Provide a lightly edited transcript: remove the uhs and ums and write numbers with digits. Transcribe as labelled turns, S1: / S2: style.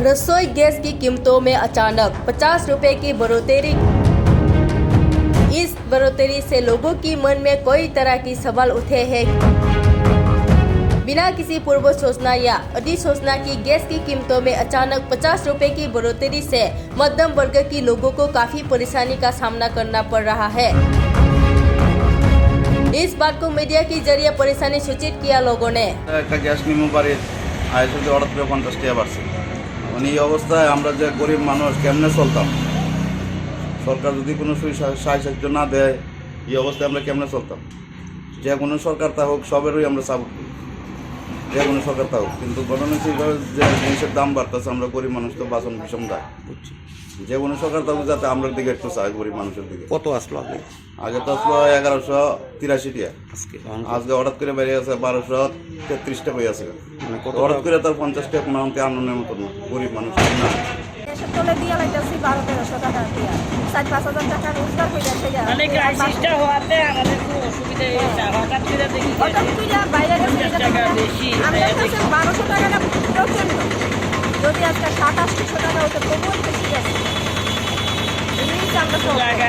S1: रसोई गैस की कीमतों में अचानक 50 रुपए की बढ़ोतरी। इस बढ़ोतरी से लोगों की मन में कई तरह की सवाल उठे हैं। बिना किसी पूर्व सूचना या अधिसूचना की गैस की कीमतों में अचानक 50 रुपए की बढ़ोतरी से मध्यम वर्ग के लोगों को काफी परेशानी का सामना करना पड़ रहा है। इस बात को मीडिया के जरिए परेशानी सूचित किया लोगों ने।
S2: गैस निम्न बारे आयोजित हঠাৎ করে 50 টাকা বাড়ছে। মানে এই অবস্থায় আমরা যে গরিব মানুষ কেমনে চলতাম, সরকার যদি কোনো সাহায্য না দেয় এই অবস্থায় আমরা কেমনে চলতাম। যে কোনো সরকার তা হোক সবেরই আমরা সাপোর্ট করি, যে কোনো সরকার তা হোক, কিন্তু ঘটনা হচ্ছে যে জিনিসের দাম বাড়তেছে, আমরা গরিব মানুষ তো বাঁচন ভীষণ দায়। যে কোনো সরকার তা হোক যাতে আমরা দিকে একটু চাই, গরিব মানুষের দিকে।
S3: কত আসলো আগে?
S2: আগে তো আসলো 1183 টাকা, আজকে হঠাৎ করে বেড়ে গেছে 1233 টাকা হয়ে আছে। হঠাৎ করে তার 50 টাকা কোনো আমাকে আনন্দের মতো না, গরিব মানুষ না।
S4: তোলে দিয়ে লাইতেছি 1200-1300 টাকা দিয়ে 4-5 হাজার টাকা রোজগার হয়ে যাচ্ছে।
S5: মানে ক্রাইসিসটা হওয়াতে আমাদের খুব অসুবিধা হয়েছে। হঠাৎ করে দেখি
S4: বাইরে গেছে
S5: টাকা বেশি,
S4: আমাদের কাছে 1200 টাকাটা প্রচন্ড। যদি আজকে 700-800 টাকা হতো তবুও বেশি আছে। এই আমরা
S5: জায়গা